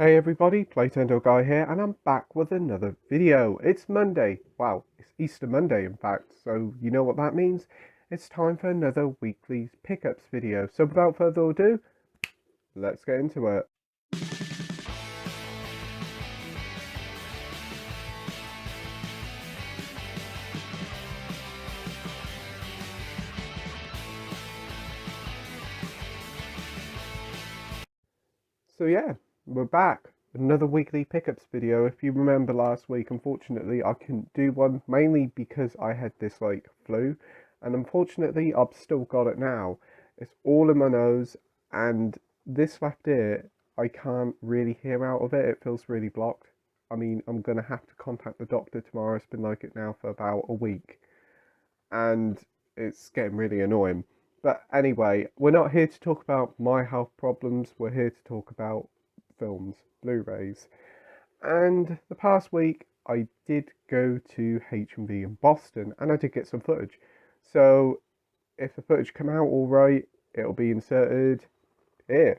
Hey everybody, Playtendoguy here, and I'm back with another video. It's Monday. Wow, it's Easter Monday in fact, so you know what that means? It's time for another weekly pickups video. So without further ado, let's get into it. So yeah, we're back. Another weekly pickups video. If you remember last week, unfortunately I couldn't do one, mainly because I had this flu, and unfortunately I've still got it now. It's all in my nose, and this left ear, I can't really hear out of it. It feels really blocked. I mean, I'm gonna have to contact the doctor tomorrow. It's been like it now for about a week, and it's getting really annoying. But anyway, we're not here to talk about my health problems. We're here to talk about films, Blu-rays. And the past week, I did go to H&V in Boston, and I did get some footage. So if the footage come out all right, it'll be inserted here.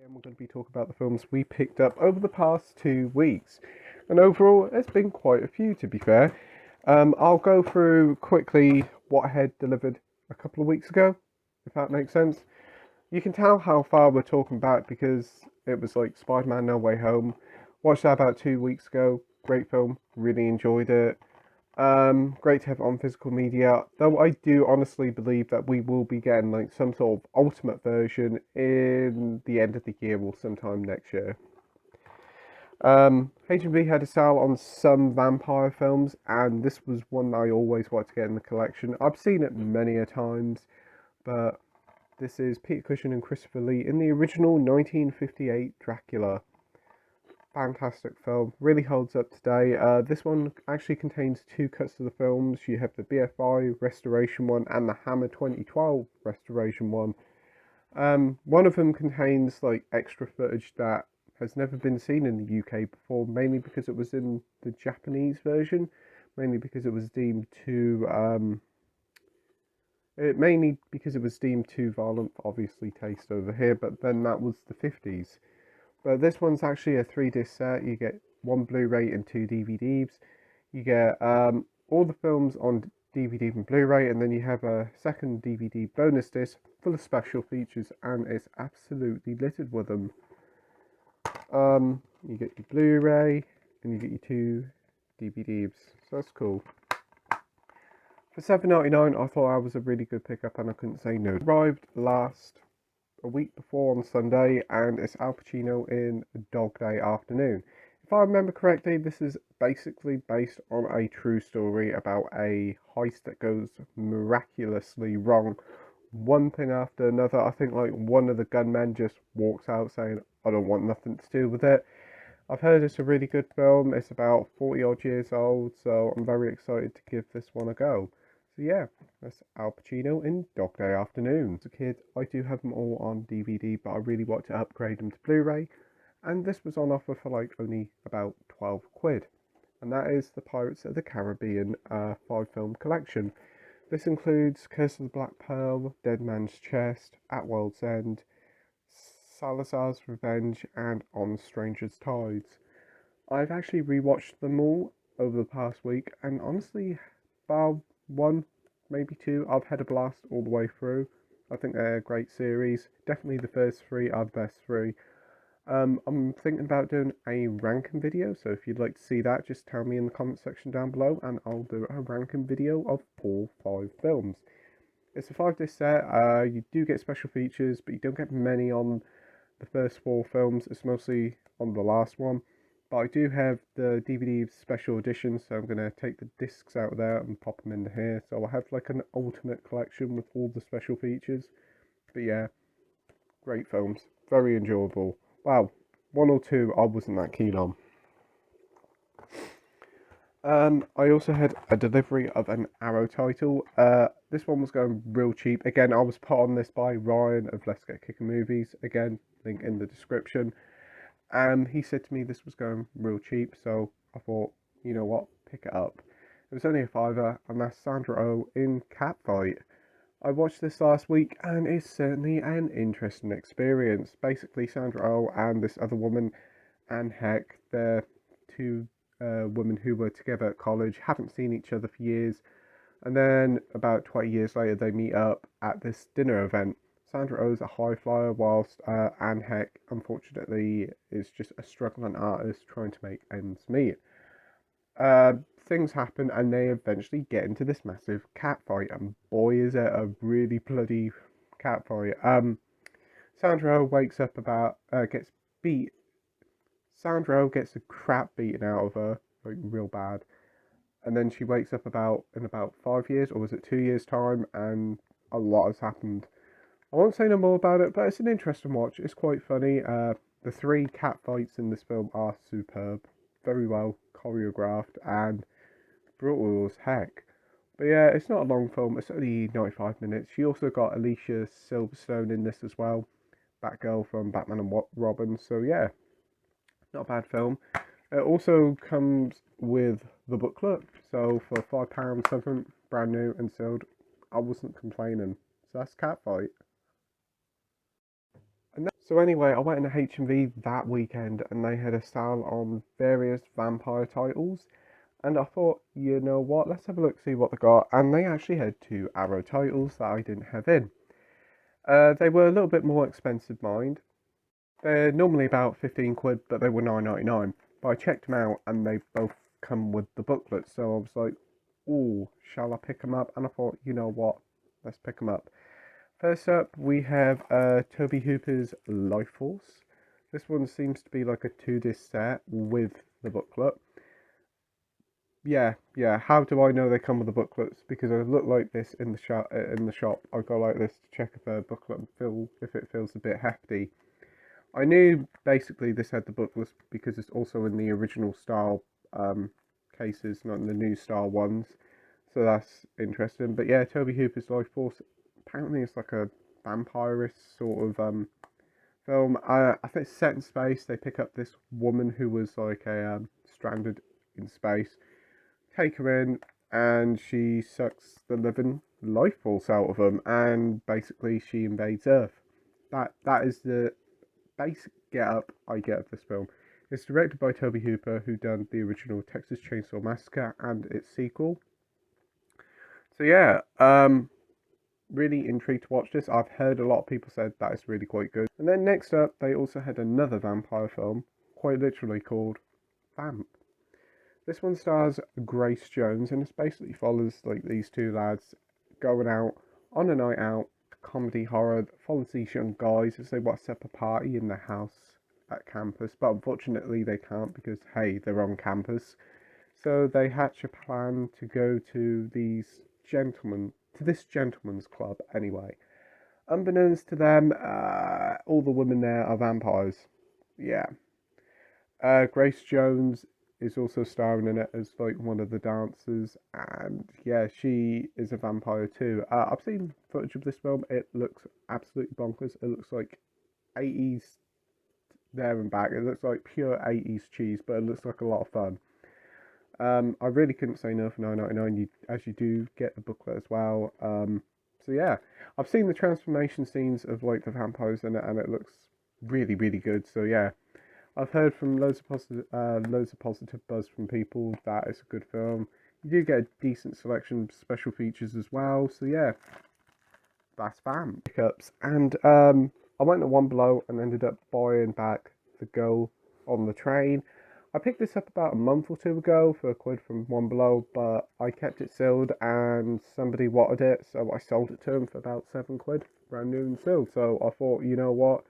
And we're going to be talking about the films we picked up over the past 2 weeks. And overall, there's been quite a few, to be fair. I'll go through quickly what I had delivered a couple of weeks ago, if that makes sense. You can tell how far we're talking back because it was like Spider-Man No Way Home. Watched that about 2 weeks ago. Great film. Really enjoyed it. Great to have it on physical media. Though I do honestly believe that we will be getting some sort of ultimate version in the end of the year or sometime next year. H&B had a sale on some vampire films, and this was one I always wanted to get in the collection. I've seen it many a times, but this is Peter Cushing and Christopher Lee in the original 1958 Dracula. Fantastic film, really holds up today. This one actually contains two cuts of the films. You have the BFI restoration one and the Hammer 2012 restoration one. One of them contains like extra footage that has never been seen in the UK before, mainly because it was in the Japanese version, mainly because it was deemed too mainly because it was deemed too violent for obviously taste over here, but then that was the 50s. But this one's actually a 3 disc set. You get one Blu-ray and 2 DVDs. You get all the films on DVD and Blu-ray, and then you have a second DVD bonus disc full of special features, and it's absolutely littered with them. You get your Blu-ray, and you get your 2 DVDs, so that's cool. For $7.99, I thought that was a really good pickup, and I couldn't say no. It arrived a week before on Sunday, and it's Al Pacino in Dog Day Afternoon. If I remember correctly, this is basically based on a true story about a heist that goes miraculously wrong. One thing after another. I think like one of the gunmen just walks out saying, I don't want nothing to do with it. I've heard it's a really good film. It's about 40 odd years old, so I'm very excited to give this one a go. So yeah, that's Al Pacino in Dog Day Afternoon. As a kid, I do have them all on DVD, but I really want to upgrade them to Blu-ray, and this was on offer for like only about 12 quid. And that is the Pirates of the Caribbean 5-film collection. This includes Curse of the Black Pearl, Dead Man's Chest, At World's End, Salazar's Revenge, and On Stranger's Tides. I've actually rewatched them all over the past week, and honestly, bar one, maybe two, I've had a blast all the way through. I think they're a great series. Definitely the first three are the best three. I'm thinking about doing a ranking video, so if you'd like to see that, just tell me in the comment section down below, and I'll do a ranking video of all 5 films. It's a 5-disc set. You do get special features, but you don't get many on the first 4 films. It's mostly on the last one. But I do have the DVD special edition, so I'm going to take the discs out of there and pop them into here. So I'll have like an ultimate collection with all the special features. But yeah, great films. Very enjoyable. Wow, 1 or 2 I wasn't that keen on. I also had a delivery of an Arrow title. This one was going real cheap. Again, I was put on this by Ryan of Let's Get Kicking Movies. Again, link in the description. And he said to me this was going real cheap, so I thought, you know what, pick it up. It was only a £5, and that's Sandra Oh in Catfight. I watched this last week, and it's certainly an interesting experience. Basically, Sandra Oh and this other woman, Anne Heck, they're 2 women who were together at college, haven't seen each other for years, and then about 20 years later they meet up at this dinner event. Sandra Oh's a high flyer, whilst Anne Heck, unfortunately, is just a struggling artist trying to make ends meet. Things happen, and they eventually get into this massive catfight, and boy, is it a really bloody catfight. Sandra Oh wakes up gets beat. Sandra Oh gets the crap beaten out of her, like real bad, and then she wakes up in about 5 years, or was it 2 years' time, and a lot has happened. I won't say no more about it, but it's an interesting watch. It's quite funny. The 3 cat fights in this film are superb, very well choreographed, and brutal as heck. But yeah, it's not a long film. It's only 95 minutes. She also got Alicia Silverstone in this as well, Batgirl from Batman and Robin. So yeah, not a bad film. It also comes with the booklet. So for £5 something, brand new and sealed, I wasn't complaining. So that's Catfight. So anyway, I went into HMV that weekend, and they had a sale on various vampire titles. And I thought, you know what, let's have a look, see what they got. And they actually had 2 Arrow titles that I didn't have in. They were a little bit more expensive, mind. They're normally about 15 quid, but they were £9.99. But I checked them out, and they both come with the booklet. So I was like, ooh, shall I pick them up? And I thought, you know what, let's pick them up. First up, we have Toby Hooper's Life Force. This one seems to be like a 2-disc set with the booklet. Yeah. How do I know they come with the booklets? Because I look like this in the shop. I go like this to check if a booklet if it feels a bit hefty. I knew basically this had the booklets because it's also in the original style cases, not in the new style ones. So that's interesting. But yeah, Toby Hooper's Life Force. Apparently it's like a vampirist sort of film. I think it's set in space. They pick up this woman who was like a stranded in space, take her in, and she sucks the living life force out of them, and basically she invades Earth. That is the basic get up I get of this film. It's directed by Toby Hooper, who done the original Texas Chainsaw Massacre and its sequel. So yeah, really intrigued to watch this. I've heard a lot of people said that is really quite good. And then next up, they also had another vampire film, quite literally called Vamp. This one stars Grace Jones, and it basically follows like these two lads going out on a night out, comedy horror, follows these young guys as they want to set up a party in their house at campus, but unfortunately they can't because hey, they're on campus. So they hatch a plan to go to this gentleman's club anyway. Unbeknownst to them, all the women there are vampires. Yeah. Grace Jones is also starring in it as like one of the dancers, and yeah, she is a vampire too. I've seen footage of this film. It looks absolutely bonkers. It looks like 80s there and back. It looks like pure 80s cheese, but it looks like a lot of fun. I really couldn't say no for $9.99. As you do get the booklet as well. So yeah, I've seen the transformation scenes of like the vampires in it, and it looks really, really good. So yeah, I've heard from loads of positive buzz from people that it's a good film. You do get a decent selection of special features as well. So yeah, that's Vamp. Pickups, and I went to One Below and ended up buying back The Girl on the Train. I picked this up about a month or two ago for £1 from One Below, but I kept it sealed and somebody wanted it, so I sold it to him for about £7, brand new and sealed. So I thought, you know what,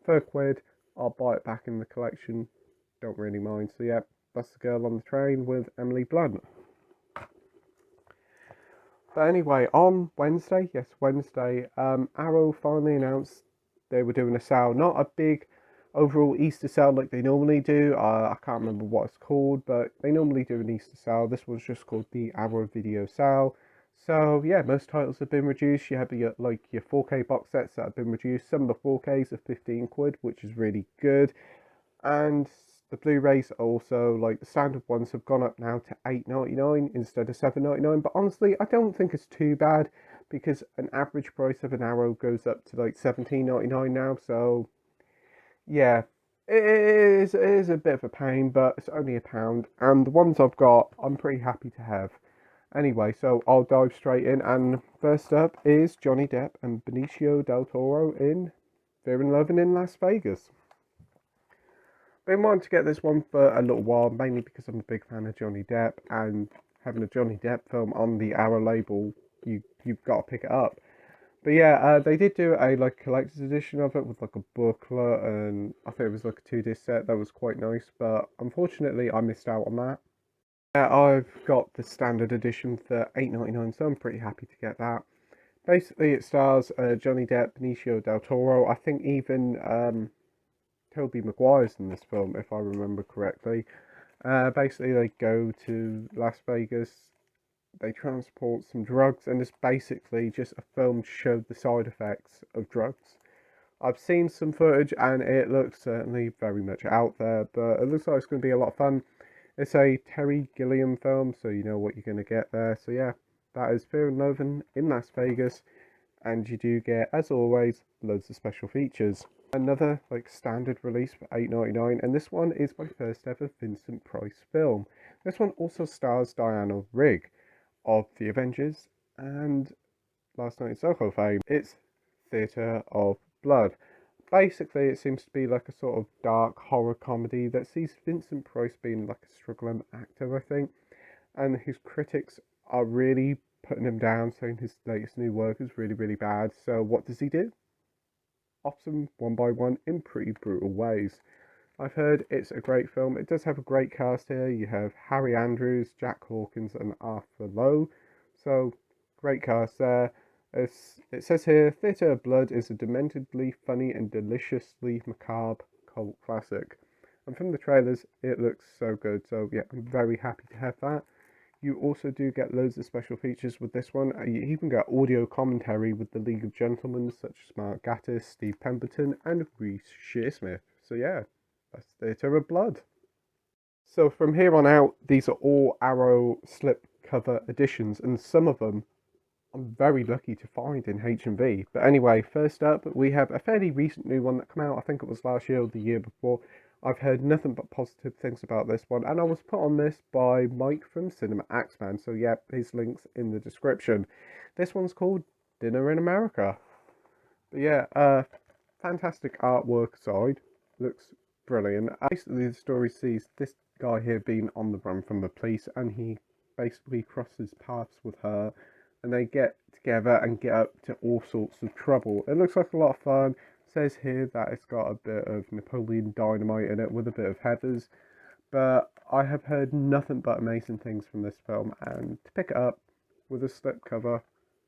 for £1, I'll buy it back in the collection. Don't really mind. So yeah, that's The Girl on the Train with Emily Blunt. But anyway, on Wednesday, Arrow finally announced they were doing a sale. Not a big overall Easter sale like they normally do. I can't remember what it's called, but they normally do an Easter sale. This one's just called the Arrow Video Sale. So yeah, most titles have been reduced. You have your 4K box sets that have been reduced. Some of the 4Ks are £15, which is really good. And the Blu-rays are also, like, the standard ones have gone up now to $8.99 instead of $7.99. But honestly, I don't think it's too bad because an average price of an Arrow goes up to like $17.99 now. So yeah, it is a bit of a pain, but it's only £1. And the ones I've got, I'm pretty happy to have. Anyway, so I'll dive straight in. And first up is Johnny Depp and Benicio del Toro in Fear and Loathing in Las Vegas. Been wanting to get this one for a little while, mainly because I'm a big fan of Johnny Depp, and having a Johnny Depp film on the Arrow label, you've got to pick it up. But yeah, they did do a like collector's edition of it with like a booklet, and I think it was like a 2-disc set that was quite nice. But unfortunately, I missed out on that. Yeah, I've got the standard edition for $8.99, so I'm pretty happy to get that. Basically, it stars Johnny Depp, Benicio del Toro. I think even Tobey Maguire's in this film, if I remember correctly. Basically, they go to Las Vegas, they transport some drugs, and it's basically just a film to show the side effects of drugs. I've seen some footage, and it looks certainly very much out there, but it looks like it's going to be a lot of fun. It's a Terry Gilliam film, so you know what you're going to get there. So yeah, that is Fear and Loathing in Las Vegas, and you do get, as always, loads of special features. Another like standard release for $8.99, and this one is my first ever Vincent Price film. This one also stars Diana Rigg of The Avengers and Last Night in Soho fame. It's Theatre of Blood. Basically, it seems to be like a sort of dark horror comedy that sees Vincent Price being like a struggling actor, I think, and his critics are really putting him down, saying his latest new work is really, really bad. So what does he do? Offs them one by one in pretty brutal ways. I've heard it's a great film. It does have a great cast here. You have Harry Andrews, Jack Hawkins, and Arthur Lowe. So, great cast there. It says here, Theatre of Blood is a dementedly funny and deliciously macabre cult classic. And from the trailers, it looks so good. So, yeah, I'm very happy to have that. You also do get loads of special features with this one. You even get audio commentary with the League of Gentlemen, such as Mark Gatiss, Steve Pemberton, and Reece Shearsmith. So yeah, that's Theatre of Blood. So from here on out, these are all Arrow slipcover editions, and some of them I'm very lucky to find in H&V. But anyway, first up, we have a fairly recent new one that came out. I think it was last year or the year before. I've heard nothing but positive things about this one, and I was put on this by Mike from Cinema Axeman. So yeah, his link's in the description. This one's called Dinner in America. But yeah, fantastic artwork aside, looks brilliant. Basically, the story sees this guy here being on the run from the police, and he basically crosses paths with her, and they get together and get up to all sorts of trouble. It looks like a lot of fun. It says here that it's got a bit of Napoleon Dynamite in it with a bit of Heathers, but I have heard nothing but amazing things from this film, and to pick it up with a slipcover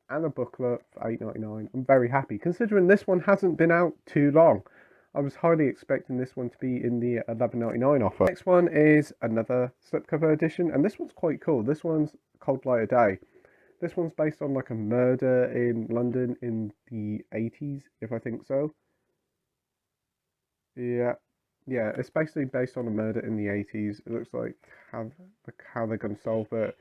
and a booklet for $8.99, I'm very happy, considering this one hasn't been out too long. I was highly expecting this one to be in the $11.99 offer. Next one is another slipcover edition, and this one's quite cool. This one's Cold Light of Day. This one's based on like a murder in London in the 80s, if I think so. Yeah, it's basically based on a murder in the 80s. It looks like how they're going to solve it.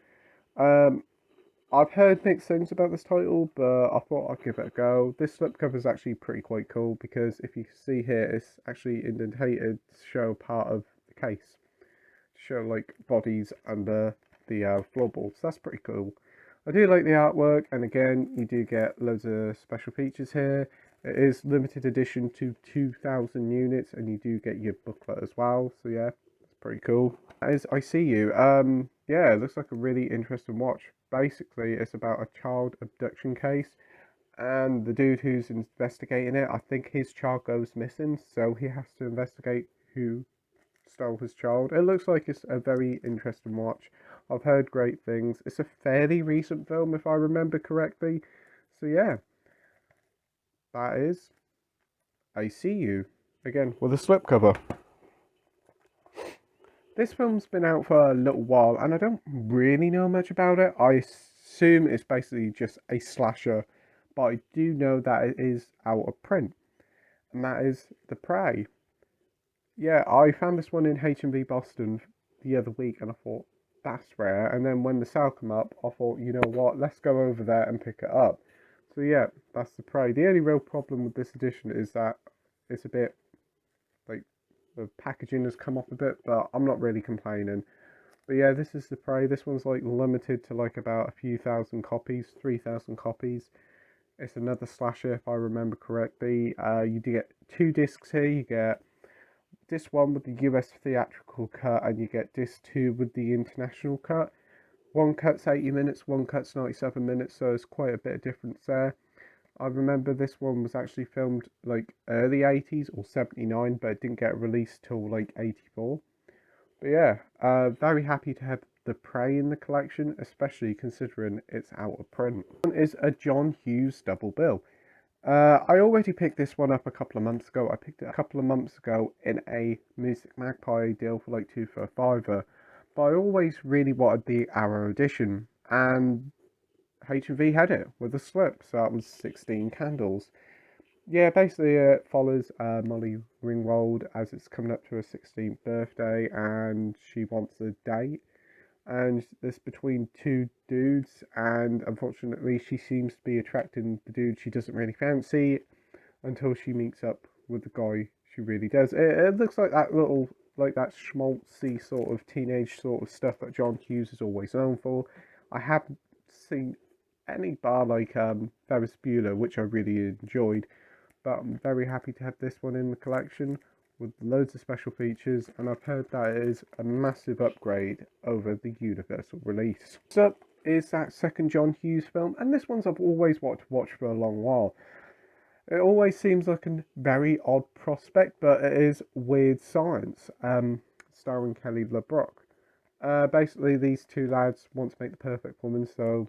I've heard mixed things about this title, but I thought I'd give it a go. This slipcover is actually pretty quite cool, because if you see here, it's actually indentated to show part of the case. To show like bodies under the floorboards. That's pretty cool. I do like the artwork, and again, you do get loads of special features here. It is limited edition to 2,000 units, and you do get your booklet as well. So yeah, it's pretty cool. As I See You, yeah, it looks like a really interesting watch. Basically, it's about a child abduction case, and the dude who's investigating it, I think his child goes missing, so he has to investigate who stole his child. It looks like it's a very interesting watch. I've heard great things. It's a fairly recent film, if I remember correctly. So yeah, that is I See You, again with a slipcover. This film's been out for a little while, and I don't really know much about it. I assume it's basically just a slasher, but I do know that it is out of print, and that is The Prey. Yeah, I found this one in H&V Boston the other week, and I thought, that's rare. And then when the sale came up, I thought, you know what, let's go over there and pick it up. So yeah, that's The Prey. The only real problem with this edition is that it's a bit, like, the packaging has come off a bit, but I'm not really complaining. But yeah, this is The Prey. This one's like limited to like about a few thousand copies, 3,000 copies. It's another slasher, if I remember correctly. You do get 2 discs here. You get disc 1 with the US theatrical cut, and you get disc 2 with the international cut. One cut's 80 minutes, one cut's 97 minutes, so there's quite a bit of difference there. I remember this one was actually filmed like early 80s or 79, but it didn't get released till like 84. But yeah, very happy to have The Prey in the collection, especially considering it's out of print. One is a John Hughes double bill. I already picked this one up a couple of months ago. I picked it a couple of months ago in a Music Magpie deal for like 2 for a £5. But I always really wanted the Arrow edition, and H&V had it with a slip, so that was 16 candles. Yeah, basically it follows Molly Ringwald as it's coming up to her 16th birthday, and she wants a date. And it's between 2 dudes, and unfortunately she seems to be attracting the dude she doesn't really fancy until she meets up with the guy she really does. It looks like that little, like that schmaltzy sort of teenage sort of stuff that John Hughes is always known for. I haven't seen any bar like Ferris Bueller, which I really enjoyed, but I'm very happy to have this one in the collection with loads of special features, and I've heard that it is a massive upgrade over the Universal release. So is that second John Hughes film, and this one's I've always wanted to watch for a long while. It always seems like a very odd prospect, but it is Weird Science, starring Kelly LeBrock. Basically, these 2 lads want to make the perfect woman, so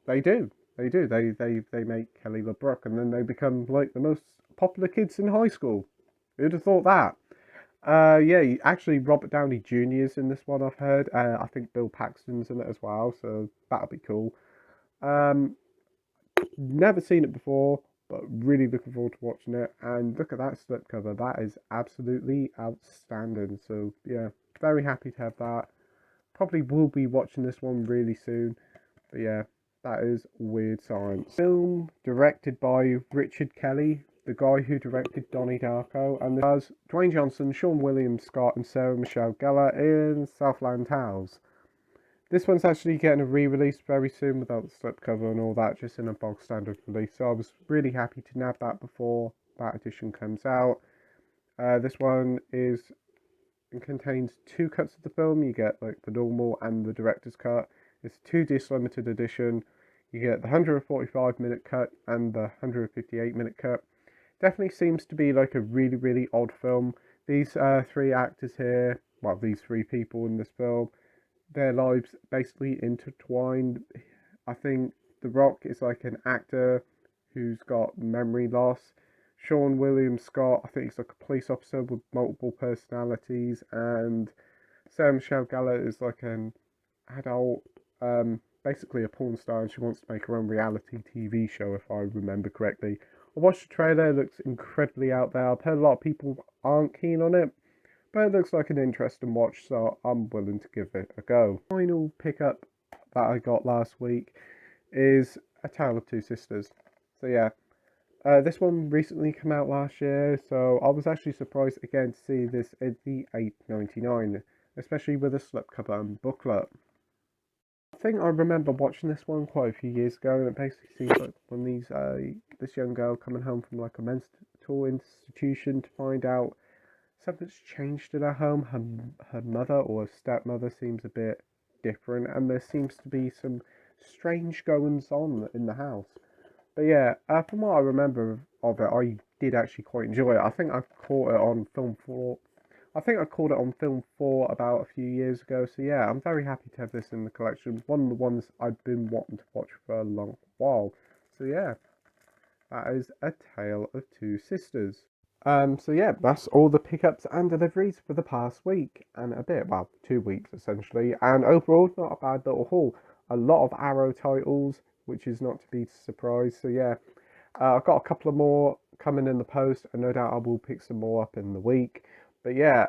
they do. They make Kelly LeBrock, and then they become like the most popular kids in high school. Who'd have thought that? Yeah, actually Robert Downey Jr. is in this one, I've heard. I think Bill Paxton's in it as well, so that'll be cool. Um, Never seen it before, but really looking forward to watching it. And look at that slipcover, that is absolutely outstanding. So yeah, very happy to have that. Probably will be watching this one really soon. But yeah, that is Weird Science. Film directed by Richard Kelly, the guy who directed Donnie Darko, and it has Dwayne Johnson, Sean William Scott, and Sarah Michelle Gellar in Southland Tales. This one's actually getting a re-release very soon without the slipcover and all that, just in a bog standard release. So I was really happy to nab that before that edition comes out. This one contains two cuts of the film. You get like the normal and the director's cut. It's a 2 disc limited edition. You get the 145-minute cut and the 158-minute cut. Definitely seems to be like a really, really odd film. These three actors here, well, these three people in this film, their lives basically intertwined. I think The Rock is like an actor who's got memory loss. Sean William Scott, I think he's like a police officer with multiple personalities, and Sarah Michelle Gellar is like an adult, basically a porn star, and she wants to make her own reality TV show, if I remember correctly. I watched the trailer, it looks incredibly out there. I've heard a lot of people aren't keen on it, but it looks like an interesting watch, so I'm willing to give it a go. Final pickup that I got last week is A Tale of Two Sisters. So yeah, this one recently came out last year, so I was actually surprised again to see this at the $8.99, especially with a slipcover and booklet. I think I remember watching this one quite a few years ago, and it basically seems like when this young girl coming home from like a mental institution to find out something's changed in her home. Her mother or stepmother seems a bit different, and there seems to be some strange goings on in the house. But yeah, from what I remember of it, I did actually quite enjoy it. I think I caught it on film 4. I think I caught it on film 4 about a few years ago. So yeah, I'm very happy to have this in the collection. One of the ones I've been wanting to watch for a long while. So yeah, that is A Tale of Two Sisters. So yeah, that's all the pickups and deliveries for the past week and a bit, well, 2 weeks essentially. And overall, not a bad little haul. A lot of Arrow titles, which is not to be surprised. So yeah, I've got a couple of more coming in the post, and no doubt I will pick some more up in the week. But yeah,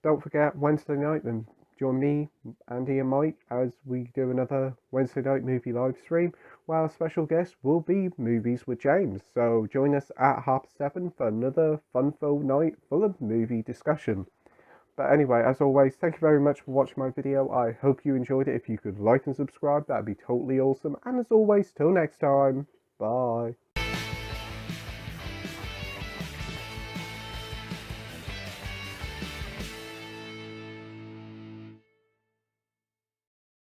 don't forget Wednesday night, then join me, Andy and Mike, as we do another Wednesday night movie live stream, where our special guest will be Movies with James. So join us at 7:30 for another fun-filled night full of movie discussion. But anyway, as always, thank you very much for watching my video. I hope you enjoyed it. If you could like and subscribe, that'd be totally awesome. And as always, till next time, bye.